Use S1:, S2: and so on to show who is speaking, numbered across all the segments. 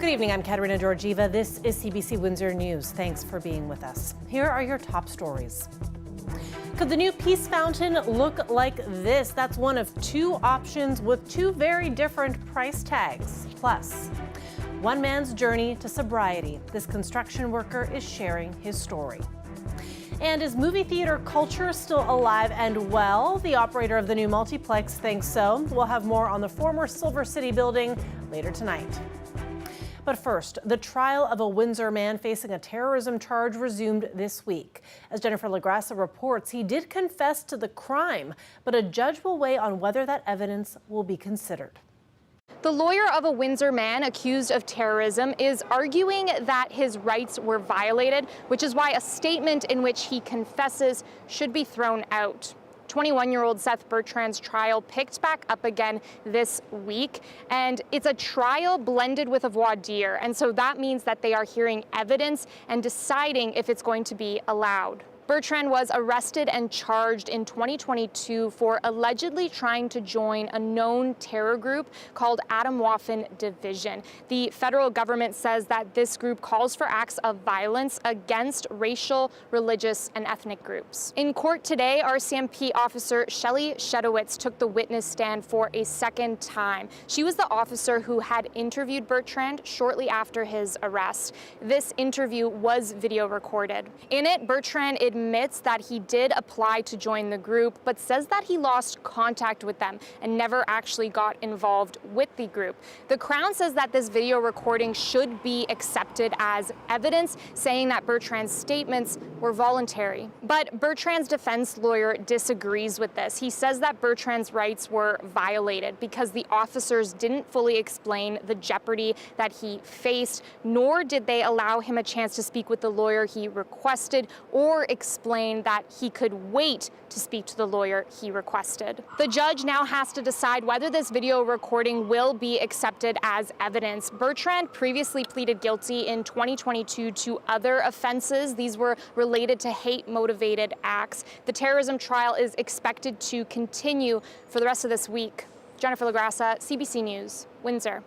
S1: Good evening, I'm Katerina Georgieva. This is CBC Windsor News. Thanks for being with us. Here are your top stories. Could the new Peace Fountain look like this? That's one of two options with two very different price tags. Plus, one man's journey to sobriety. This construction worker is sharing his story. And is movie theater culture still alive and well? The operator of the new multiplex thinks so. We'll have more on the former Silver City building later tonight. But first, the trial of a Windsor man facing a terrorism charge resumed this week. As Jennifer LaGrassa reports, he did confess to the crime, but a judge will weigh on whether that evidence will be considered.
S2: The lawyer of a Windsor man accused of terrorism is arguing that his rights were violated, which is why a statement in which he confesses should be thrown out. 21-year-old Seth Bertrand's trial picked back up again this week, and it's a trial blended with a voir dire, and so that means that they are hearing evidence and deciding if it's going to be allowed. Bertrand was arrested and charged in 2022 for allegedly trying to join a known terror group called Atomwaffen Division. The federal government says that this group calls for acts of violence against racial, religious, and ethnic groups. In court today, RCMP officer Shelly Shedowitz took the witness stand for a second time. She was the officer who had interviewed Bertrand shortly after his arrest. This interview was video recorded. In it, Bertrand admits that he did apply to join the group, but says that he lost contact with them and never actually got involved with the group. The Crown says that this video recording should be accepted as evidence, saying that Bertrand's statements were voluntary. But Bertrand's defense lawyer disagrees with this. He says that Bertrand's rights were violated because the officers didn't fully explain the jeopardy that he faced, nor did they allow him a chance to speak with the lawyer he requested or explain that he could wait to speak to the lawyer he requested. The judge now has to decide whether this video recording will be accepted as evidence. Bertrand previously pleaded guilty in 2022 to other offenses. These were related to hate-motivated acts. The terrorism trial is expected to continue for the rest of this week. Jennifer LaGrassa, CBC News, Windsor.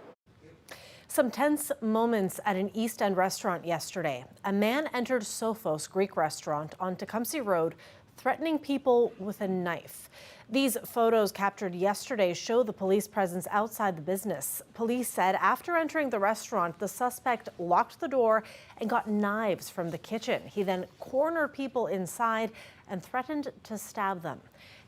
S1: Some tense moments at an East End restaurant yesterday. A man entered Sophos Greek restaurant on Tecumseh Road, threatening people with a knife. These photos captured yesterday show the police presence outside the business. Police said after entering the restaurant, the suspect locked the door and got knives from the kitchen. He then cornered people inside and threatened to stab them.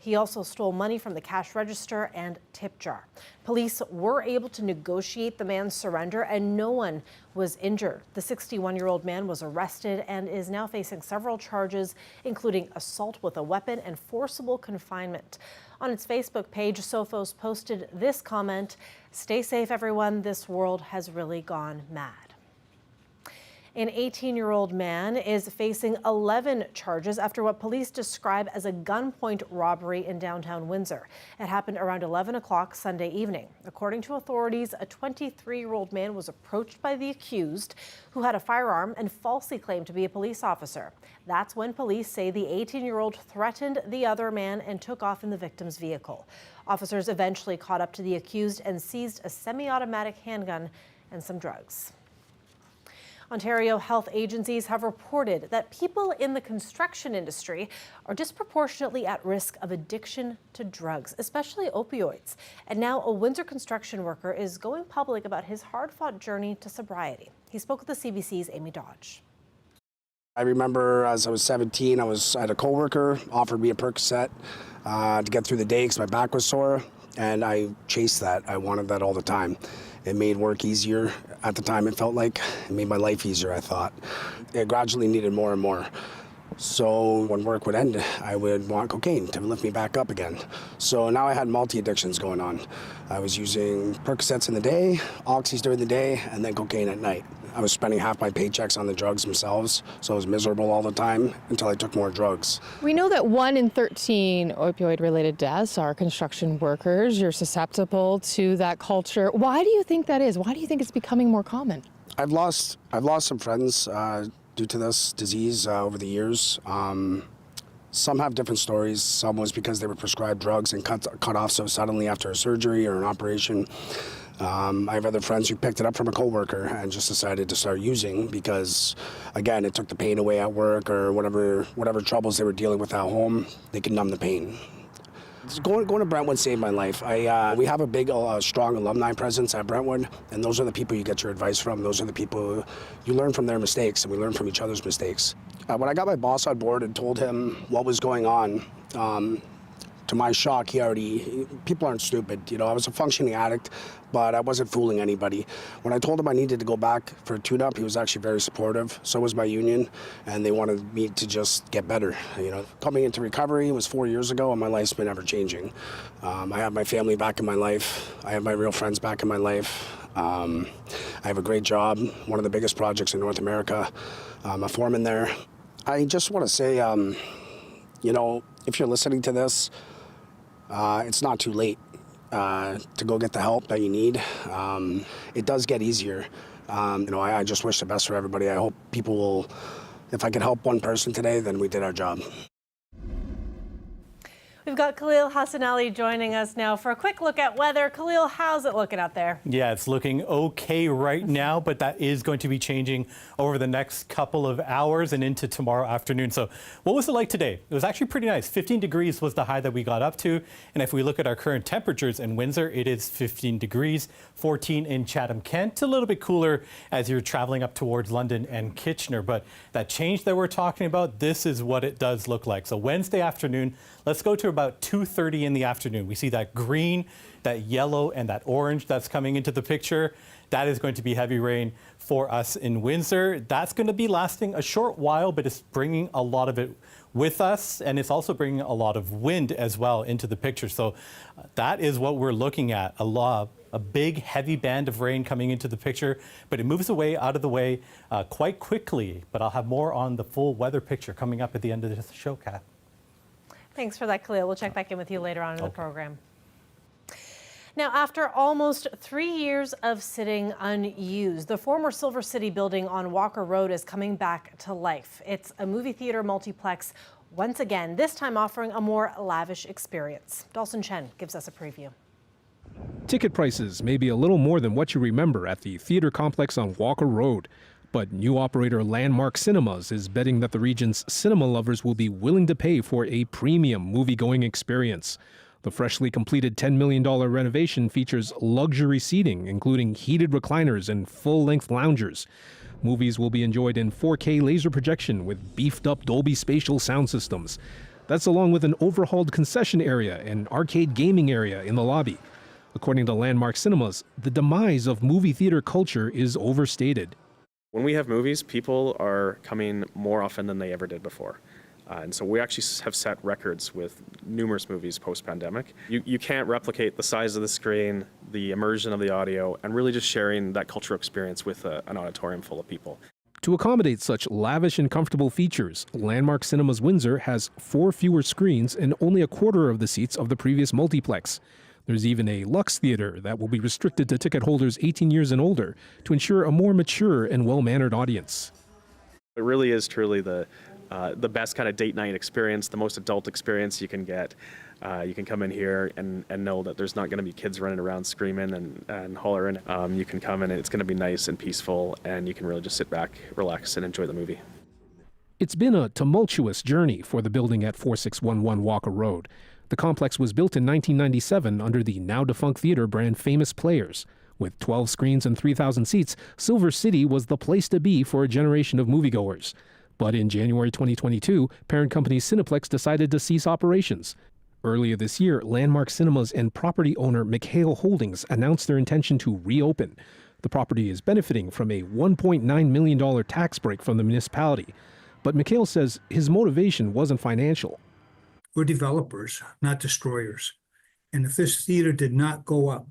S1: He also stole money from the cash register and tip jar. Police were able to negotiate the man's surrender and no one was injured. The 61-year-old man was arrested and is now facing several charges, including assault with a weapon and forcible confinement. On its Facebook page, Sophos posted this comment: "Stay safe, everyone. This world has really gone mad." An 18-year-old man is facing 11 charges after what police describe as a gunpoint robbery in downtown Windsor. It happened around 11 o'clock Sunday evening. According to authorities, a 23-year-old man was approached by the accused, who had a firearm and falsely claimed to be a police officer. That's when police say the 18-year-old threatened the other man and took off in the victim's vehicle. Officers eventually caught up to the accused and seized a semi-automatic handgun and some drugs. Ontario health agencies have reported that people in the construction industry are disproportionately at risk of addiction to drugs, especially opioids. And now a Windsor construction worker is going public about his hard-fought journey to sobriety. He spoke with the CBC's Amy Dodge.
S3: I remember as I was 17, I had a coworker offered me a Percocet to get through the day because my back was sore, and I chased that. I wanted that all the time. It made work easier. At the time, it felt like it made my life easier, I thought. It gradually needed more and more. So when work would end, I would want cocaine to lift me back up again. So now I had multi-addictions going on. I was using Percocets in the day, Oxys during the day, and then cocaine at night. I was spending half my paychecks on the drugs themselves, so I was miserable all the time until I took more drugs.
S4: We know that 1 in 13 opioid-related deaths are construction workers. You're susceptible to that culture. Why do you think that is? Why do you think it's becoming more common?
S3: I've lost some friends due to this disease over the years. Some have different stories. Some was because they were prescribed drugs and cut off so suddenly after a surgery or an operation. I have other friends who picked it up from a coworker and just decided to start using because, again, it took the pain away at work or whatever troubles they were dealing with at home. They could numb the pain. Going to Brentwood saved my life. We have a big, strong alumni presence at Brentwood, and those are the people you get your advice from. Those are the people you learn from their mistakes, and we learn from each other's mistakes. When I got my boss on board and told him what was going on, to my shock, people aren't stupid. I was a functioning addict, but I wasn't fooling anybody. When I told him I needed to go back for a tune-up, he was actually very supportive. So was my union, and they wanted me to just get better. Coming into recovery was 4 years ago, and my life's been ever changing. I have my family back in my life. I have my real friends back in my life. I have a great job, one of the biggest projects in North America. I'm a foreman there. I just want to say, if you're listening to this, it's not too late to go get the help that you need. It does get easier. I just wish the best for everybody. I hope people will, if I could help one person today, then we did our job.
S1: We've got Khalil Hassan Ali joining us now for a quick look at weather. Khalil, how's it looking out there?
S5: Yeah, it's looking okay right now, but that is going to be changing over the next couple of hours and into tomorrow afternoon. So what was it like today? It was actually pretty nice. 15 degrees was the high that we got up to. And if we look at our current temperatures in Windsor, it is 15 degrees, 14 in Chatham-Kent. A little bit cooler as you're traveling up towards London and Kitchener. But that change that we're talking about, this is what it does look like. So Wednesday afternoon, let's go to about 2:30 in the afternoon. We see that green, that yellow, and that orange that's coming into the picture. That is going to be heavy rain for us in Windsor. That's going to be lasting a short while, but it's bringing a lot of it with us, and it's also bringing a lot of wind as well into the picture. So that is what we're looking at, a big, heavy band of rain coming into the picture, but it moves away out of the way quite quickly. But I'll have more on the full weather picture coming up at the end of this show, Kat.
S1: Thanks for that, Khalil. We'll check back in with you later on in the program. Now, after almost 3 years of sitting unused, the former Silver City building on Walker Road is coming back to life. It's a movie theater multiplex once again, this time offering a more lavish experience. Dalton Chen gives us a preview.
S6: Ticket prices may be a little more than what you remember at the theater complex on Walker Road. But new operator Landmark Cinemas is betting that the region's cinema lovers will be willing to pay for a premium movie-going experience. The freshly completed $10 million renovation features luxury seating, including heated recliners and full-length loungers. Movies will be enjoyed in 4K laser projection with beefed-up Dolby Spatial sound systems. That's along with an overhauled concession area and arcade gaming area in the lobby. According to Landmark Cinemas, the demise of movie theater culture is overstated.
S7: When we have movies, people are coming more often than they ever did before. And so we actually have set records with numerous movies post-pandemic. You can't replicate the size of the screen, the immersion of the audio, and really just sharing that cultural experience with an auditorium full of people.
S6: To accommodate such lavish and comfortable features, Landmark Cinemas Windsor has 4 fewer screens and only a quarter of the seats of the previous multiplex. There's even a Lux Theater that will be restricted to ticket holders 18 years and older to ensure a more mature and well-mannered audience.
S7: It really is truly the best kind of date night experience, the most adult experience you can get. You can come in here and know that there's not going to be kids running around screaming and hollering. You can come in and it's going to be nice and peaceful, and you can really just sit back, relax, and enjoy the movie.
S6: It's been a tumultuous journey for the building at 4611 Walker Road. The complex was built in 1997 under the now-defunct theater brand Famous Players. With 12 screens and 3,000 seats, Silver City was the place to be for a generation of moviegoers. But in January 2022, parent company Cineplex decided to cease operations. Earlier this year, Landmark Cinemas and property owner McHale Holdings announced their intention to reopen. The property is benefiting from a $1.9 million tax break from the municipality. But McHale says his motivation wasn't financial.
S8: We're developers, not destroyers. And if this theater did not go up,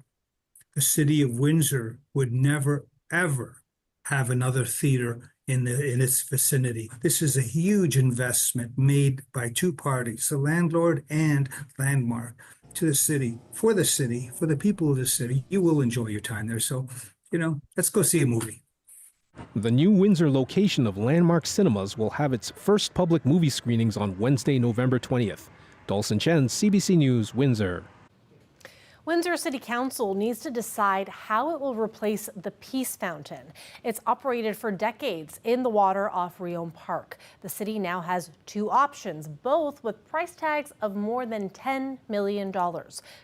S8: the city of Windsor would never, ever have another theater in its vicinity. This is a huge investment made by two parties, the landlord and Landmark, to the city, for the people of the city. You will enjoy your time there. So, let's go see a movie.
S6: The new Windsor location of Landmark Cinemas will have its first public movie screenings on Wednesday, November 20th. Dalton Chen, CBC News, Windsor.
S1: Windsor City Council needs to decide how it will replace the Peace Fountain. It's operated for decades in the water off Riom Park. The city now has two options, both with price tags of more than $10 million.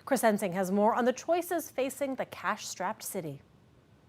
S1: Chris Ensing has more on the choices facing the cash-strapped city.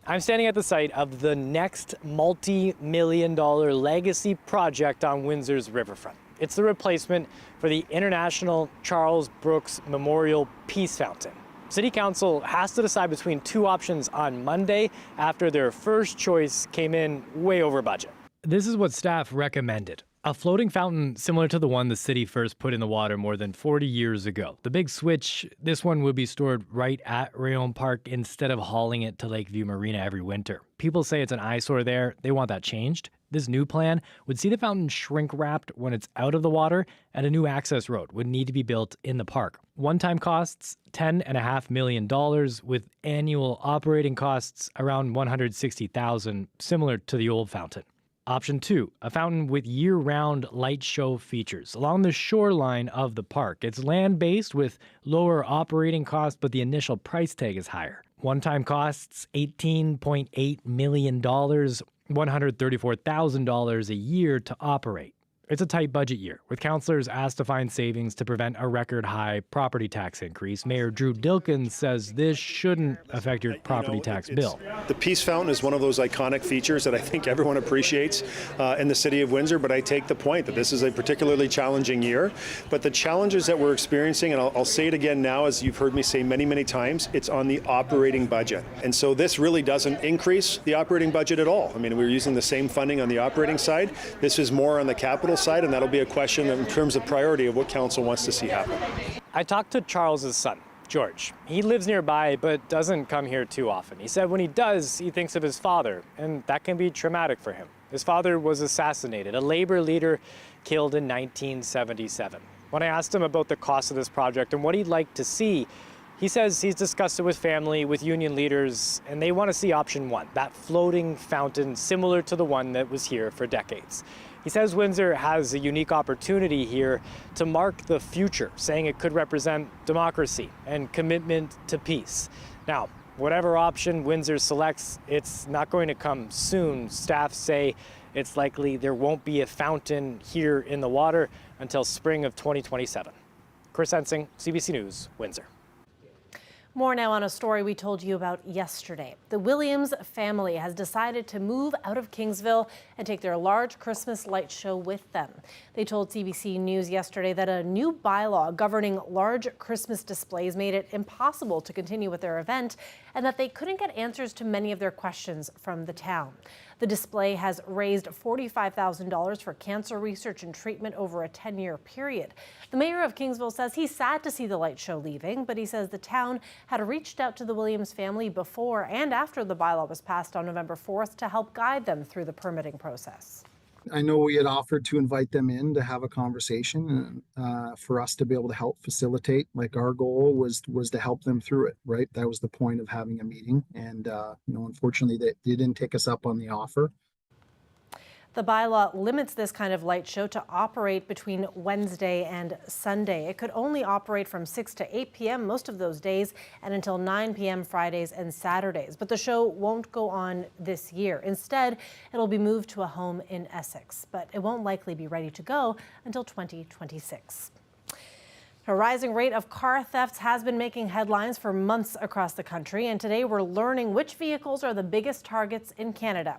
S9: I'm standing at the site of the next multi-million-dollar legacy project on Windsor's riverfront. It's the replacement for the International Charles Brooks Memorial Peace Fountain. City Council has to decide between two options on Monday after their first choice came in way over budget. This is what staff recommended. A floating fountain similar to the one the city first put in the water more than 40 years ago. The big switch, this one would be stored right at Riom Park instead of hauling it to Lakeview Marina every winter. People say it's an eyesore there. They want that changed. This new plan would see the fountain shrink wrapped when it's out of the water, and a new access road would need to be built in the park. One-time costs, $10.5 million, with annual operating costs around $160,000, similar to the old fountain. Option 2, a fountain with year-round light show features along the shoreline of the park. It's land-based with lower operating costs, but the initial price tag is higher. One-time costs, $18.8 million, $134,000 a year to operate. It's a tight budget year, with councillors asked to find savings to prevent a record-high property tax increase. Mayor Drew Dilkins says this shouldn't affect your property tax bill.
S10: The Peace Fountain is one of those iconic features that I think everyone appreciates in the city of Windsor, but I take the point that this is a particularly challenging year. But the challenges that we're experiencing, and I'll say it again now, as you've heard me say many, many times, it's on the operating budget. And so this really doesn't increase the operating budget at all. I mean, we're using the same funding on the operating side. This is more on the capital side, and that'll be a question in terms of priority of what council wants to see happen.
S9: I talked to Charles's son, George. He lives nearby but doesn't come here too often. He said when he does, he thinks of his father, and that can be traumatic for him. His father was assassinated, a labor leader killed in 1977. When I asked him about the cost of this project and what he'd like to see, he says he's discussed it with family, with union leaders, and they want to see option 1, that floating fountain similar to the one that was here for decades. He says Windsor has a unique opportunity here to mark the future, saying it could represent democracy and commitment to peace. Now, whatever option Windsor selects, it's not going to come soon. Staff say it's likely there won't be a fountain here in the water until spring of 2027. Chris Ensing, CBC News, Windsor.
S1: More now on a story we told you about yesterday. The Williams family has decided to move out of Kingsville and take their large Christmas light show with them. They told CBC News yesterday that a new bylaw governing large Christmas displays made it impossible to continue with their event and that they couldn't get answers to many of their questions from the town. The display has raised $45,000 for cancer research and treatment over a 10-year period. The mayor of Kingsville says he's sad to see the light show leaving, but he says the town had reached out to the Williams family before and after the bylaw was passed on November 4th to help guide them through the permitting process.
S11: I know we had offered to invite them in to have a conversation for us to be able to help facilitate. Like our goal was to help them through it, right? That was the point of having a meeting. And, unfortunately, they didn't take us up on the offer.
S1: The bylaw limits this kind of light show to operate between Wednesday and Sunday. It could only operate from 6 to 8 p.m. most of those days and until 9 p.m. Fridays and Saturdays. But the show won't go on this year. Instead, it'll be moved to a home in Essex, but it won't likely be ready to go until 2026. A rising rate of car thefts has been making headlines for months across the country, and today we're learning which vehicles are the biggest targets in Canada.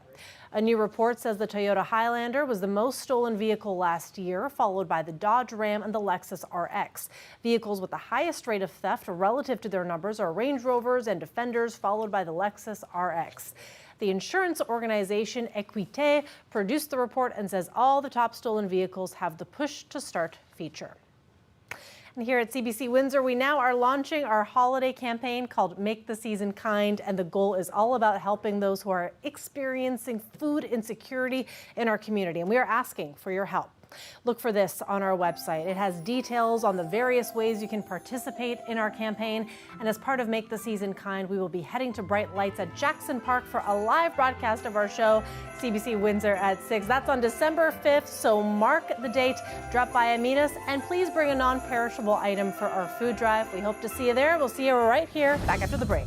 S1: A new report says the Toyota Highlander was the most stolen vehicle last year, followed by the Dodge Ram and the Lexus RX. Vehicles with the highest rate of theft relative to their numbers are Range Rovers and Defenders, followed by the Lexus RX. The insurance organization Equité produced the report and says all the top stolen vehicles have the push to start feature. And here at CBC Windsor, we now are launching our holiday campaign called Make the Season Kind, and the goal is all about helping those who are experiencing food insecurity in our community, and we are asking for your help. Look for this on our website. It has details on the various ways you can participate in our campaign. And as part of Make the Season Kind, we will be heading to Bright Lights at Jackson Park for a live broadcast of our show, CBC Windsor at 6. That's on December 5th, so mark the date. Drop by and meet us, and please bring a non-perishable item for our food drive. We hope to see you there. We'll see you right here, back after the break.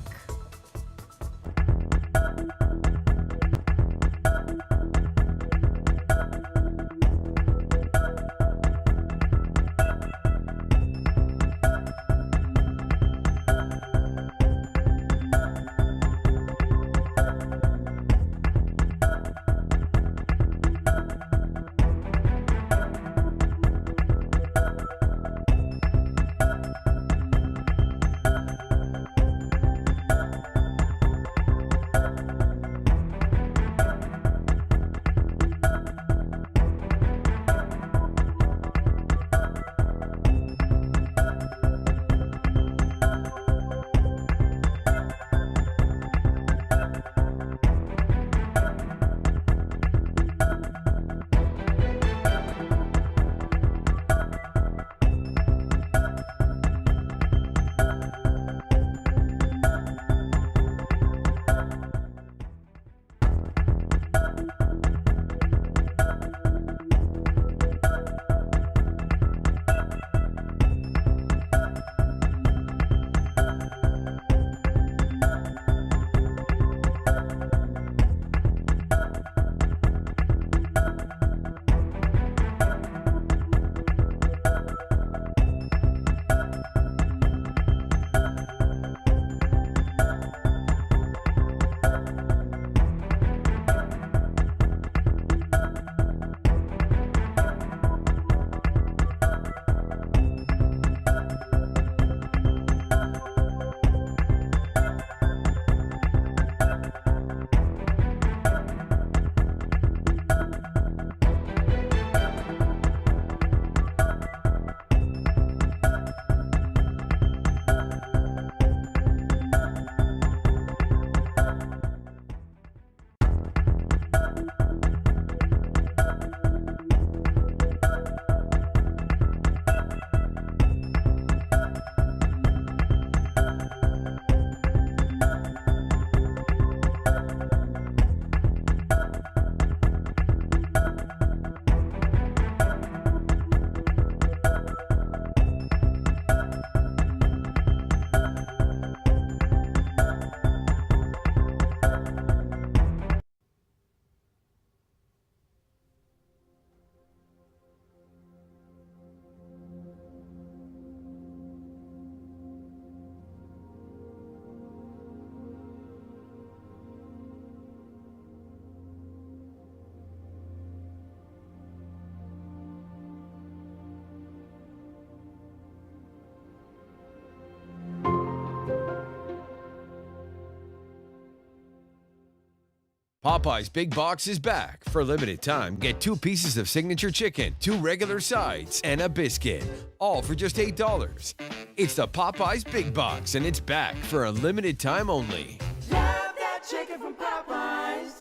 S12: Popeye's Big Box is back. For a limited time, get 2 pieces of signature chicken, 2 regular sides, and a biscuit, all for just $8. It's the Popeye's Big Box, and it's back for a limited time only.
S13: Love that chicken from Popeyes.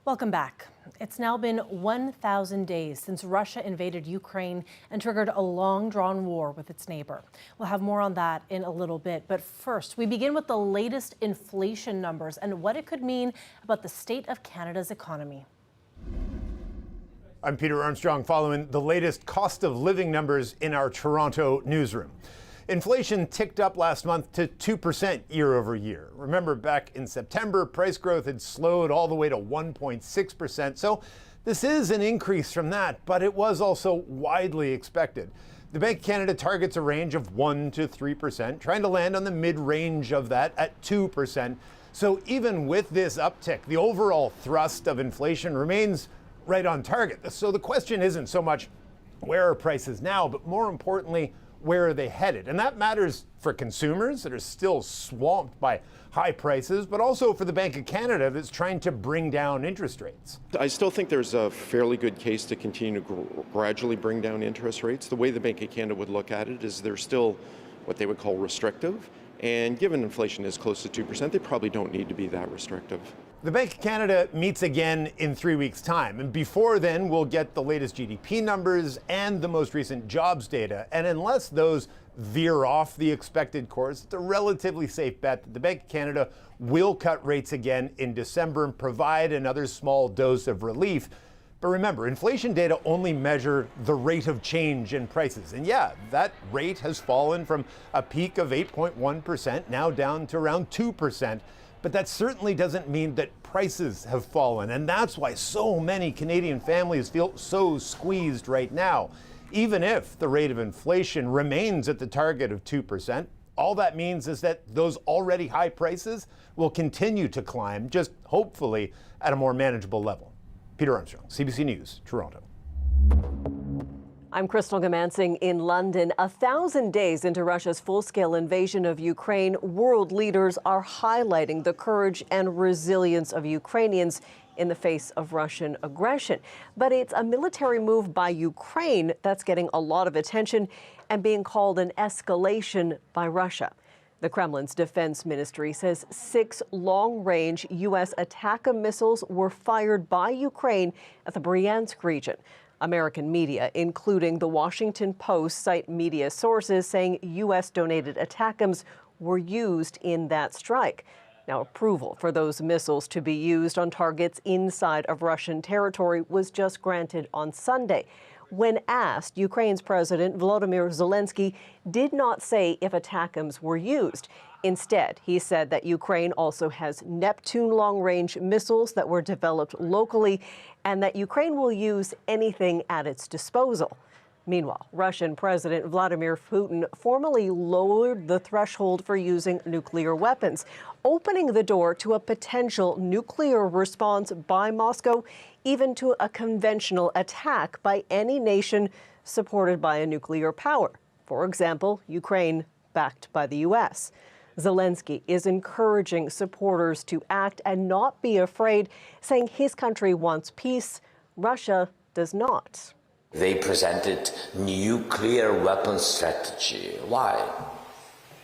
S1: Welcome back. It's now been 1,000 days since Russia invaded Ukraine and triggered a long-drawn war with its neighbor. We'll have more on that in a little bit. But first, we begin with the latest inflation numbers and what it could mean about the state of Canada's economy.
S14: I'm Peter Armstrong, following the latest cost of living numbers in our Toronto newsroom. Inflation ticked up last month to 2% year over year. Remember, back in September, price growth had slowed all the way to 1.6%. So this is an increase from that, but it was also widely expected. The Bank of Canada targets a range of 1 to 3%, trying to land on the mid-range of that at 2%. So even with this uptick, the overall thrust of inflation remains right on target. So the question isn't so much where are prices now, but more importantly, where are they headed? And that matters for consumers that are still swamped by high prices, but also for the Bank of Canada that's trying to bring down interest rates.
S15: I still think there's a fairly good case to continue to gradually bring down interest rates. The way the Bank of Canada would look at it is they're still what they would call restrictive. And given inflation is close to 2%, they probably don't need to be that restrictive.
S14: The Bank of Canada meets again in 3 weeks' time. And before then, we'll get the latest GDP numbers and the most recent jobs data. And unless those veer off the expected course, it's a relatively safe bet that the Bank of Canada will cut rates again in December and provide another small dose of relief. But remember, inflation data only measure the rate of change in prices. And yeah, that rate has fallen from a peak of 8.1%, now down to around 2%. But that certainly doesn't mean that prices have fallen. And that's why so many Canadian families feel so squeezed right now. Even if the rate of inflation remains at the target of 2%, all that means is that those already high prices will continue to climb, just hopefully at a more manageable level. Peter Armstrong, CBC News, Toronto.
S16: I'm Crystal Gamansing in London. 1,000 days into Russia's full-scale invasion of Ukraine, world leaders are highlighting the courage and resilience of Ukrainians in the face of Russian aggression. But it's a military move by Ukraine that's getting a lot of attention and being called an escalation by Russia. The Kremlin's defense ministry says 6 long-range U.S. Attack-A missiles were fired by Ukraine at the Bryansk region. American media, including the Washington Post, cite media sources saying U.S.-donated Attack-Ams were used in that strike. Now, approval for those missiles to be used on targets inside of Russian territory was just granted on Sunday. When asked, Ukraine's President Volodymyr Zelensky did not say if Attack-Ams were used. Instead, he said that Ukraine also has Neptune long-range missiles that were developed locally and that Ukraine will use anything at its disposal. Meanwhile, Russian President Vladimir Putin formally lowered the threshold for using nuclear weapons, opening the door to a potential nuclear response by Moscow, even to a conventional attack by any nation supported by a nuclear power. For example, Ukraine, backed by the U.S. Zelensky is encouraging supporters to act and not be afraid, saying his country wants peace. Russia does not.
S17: They presented nuclear weapons strategy. Why?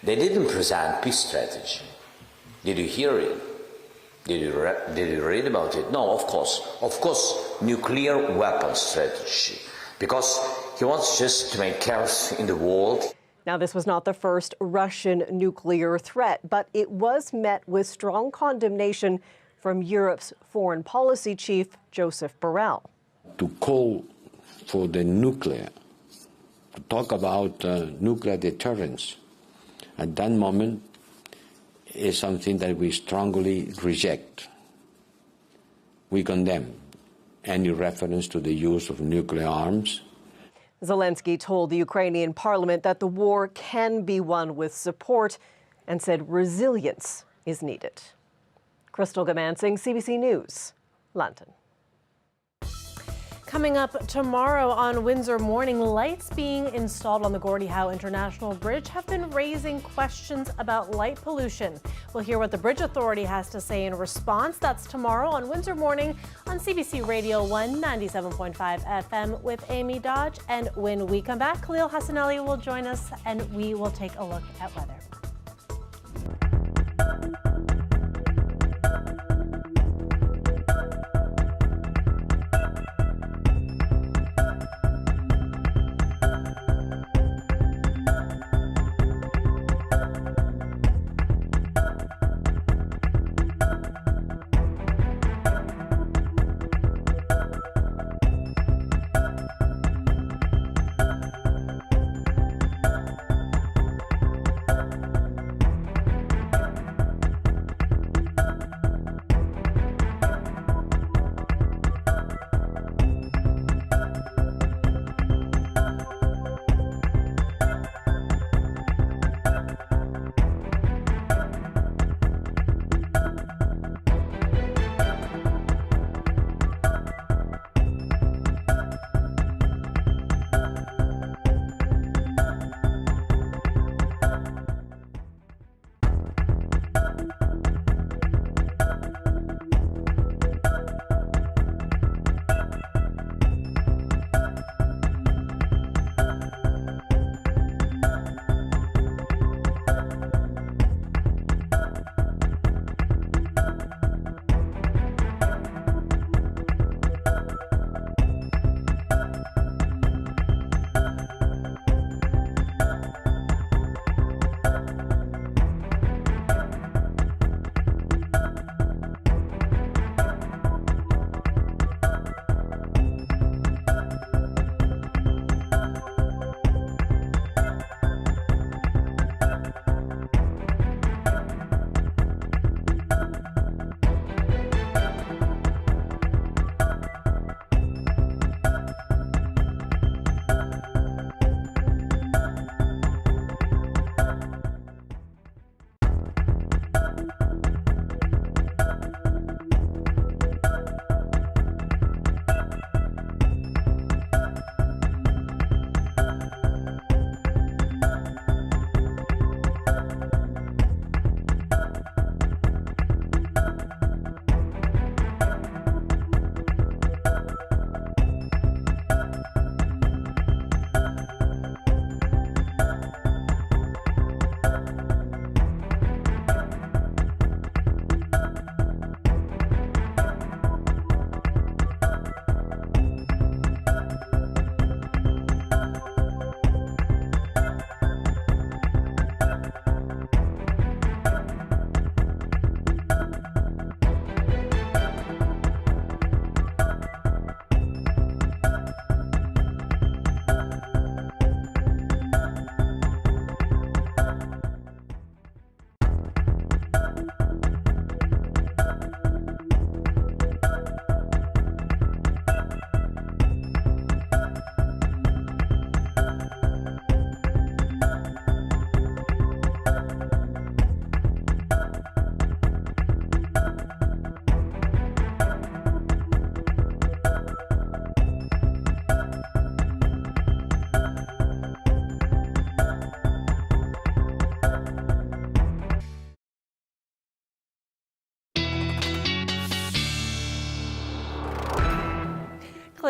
S17: They didn't present peace strategy. Did you hear it? Did you read about it? No, of course, nuclear weapons strategy. Because he wants just to make chaos in the world.
S16: Now, this was not the first Russian nuclear threat, but it was met with strong condemnation from Europe's foreign policy chief, Joseph Borrell.
S18: To call for the nuclear, to talk about nuclear deterrence at that moment is something that we strongly reject. We condemn any reference to the use of nuclear arms.
S16: Zelensky told the Ukrainian parliament that the war can be won with support and said resilience is needed. Crystal Gamansing, CBC News, London.
S1: Coming up tomorrow on Windsor Morning, lights being installed on the Gordie Howe International Bridge have been raising questions about light pollution. We'll hear what the Bridge Authority has to say in response. That's tomorrow on Windsor Morning on CBC Radio 1 97.5 FM with Amy Dodge. And when we come back, Khalil Hassanali will join us and we will take a look at weather.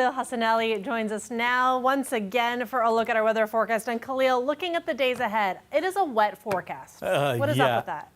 S1: Khalil Hassanali joins us now once again for a look at our weather forecast. And Khalil, looking at the days ahead, it is a wet forecast. What is up with that?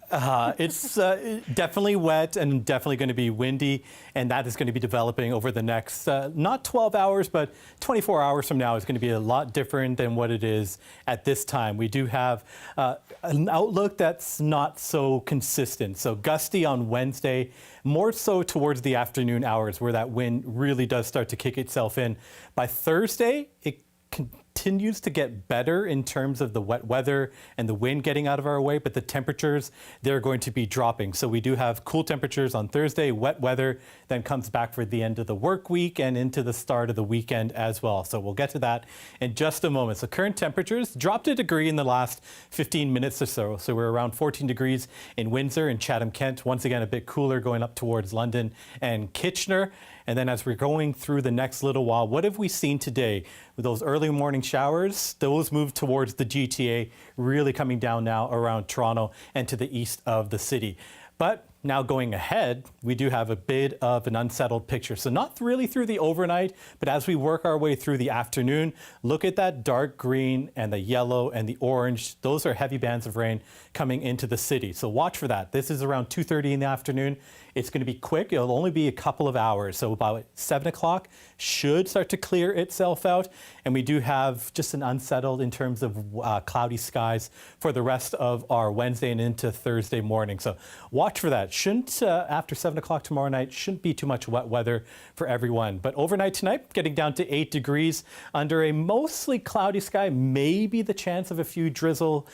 S5: It's definitely wet and definitely going to be windy, and that is going to be developing over the next not 12 hours, but 24 hours from now is going to be a lot different than what it is at this time. We do have an outlook that's not so consistent. So gusty on Wednesday, more so towards the afternoon hours where that wind really does start to kick itself in. By Thursday, it continues to get better in terms of the wet weather and the wind getting out of our way, but the temperatures, they're going to be dropping. So we do have cool temperatures on Thursday, wet weather, then comes back for the end of the work week and into the start of the weekend as well. So we'll get to that in just a moment. So current temperatures dropped a degree in the last 15 minutes or so. So we're around 14 degrees in Windsor and Chatham-Kent. Once again, a bit cooler going up towards London and Kitchener. And then as we're going through the next little while, what have we seen today? With those early morning showers, those move towards the GTA, really coming down now around Toronto and to the east of the city. But now going ahead, we do have a bit of an unsettled picture. So not really through the overnight, but as we work our way through the afternoon, look at that dark green and the yellow and the orange. Those are heavy bands of rain coming into the city. So watch for that. This is around 2:30 in the afternoon. It's going to be quick. It'll only be a couple of hours. So about 7 o'clock should start to clear itself out. And we do have just an unsettled in terms of cloudy skies for the rest of our Wednesday and into Thursday morning. So watch for that. Shouldn't, after 7 o'clock tomorrow night, shouldn't be too much wet weather for everyone. But overnight tonight, getting down to 8 degrees under a mostly cloudy sky, maybe the chance of a few dribble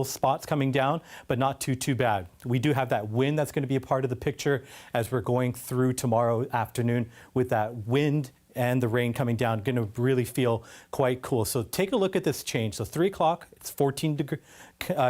S5: spots coming down, but not too bad. We do have that wind that's going to be a part of the picture as we're going through tomorrow afternoon with that wind and the rain coming down, going to really feel quite cool. So take a look at this change. So 3 o'clock, it's 14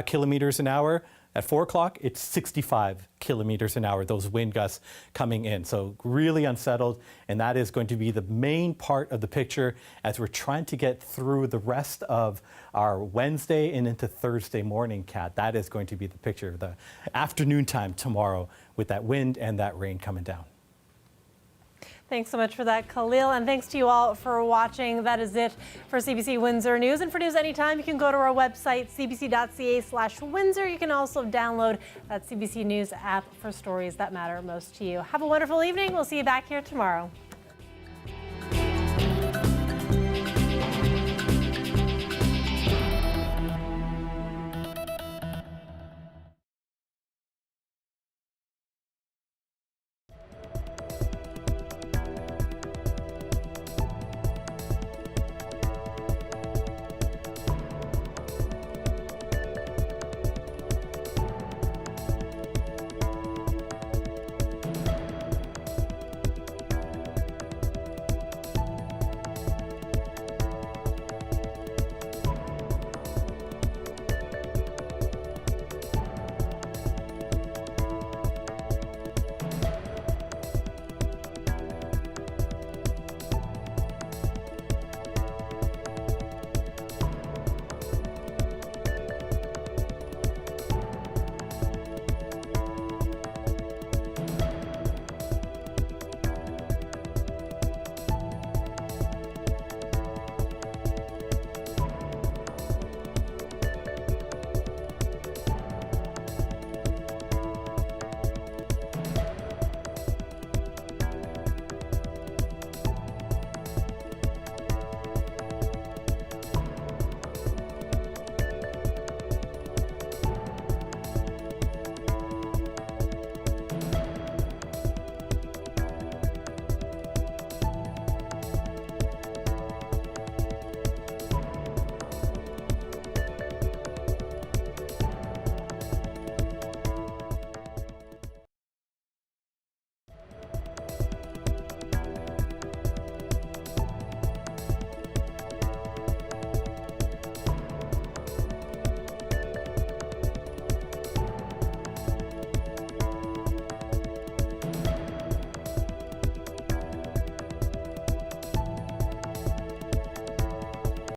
S5: kilometers an hour. At 4 o'clock, it's 65 kilometers an hour, those wind gusts coming in. So really unsettled, and that is going to be the main part of the picture as we're trying to get through the rest of our Wednesday and into Thursday morning, Kat. That is going to be the picture, the afternoon time tomorrow with that wind and that rain coming down.
S1: Thanks so much for that, Khalil, and thanks to you all for watching. That is it for CBC Windsor News. And for news anytime, you can go to our website, cbc.ca/Windsor. You can also download that CBC News app for stories that matter most to you. Have a wonderful evening. We'll see you back here tomorrow.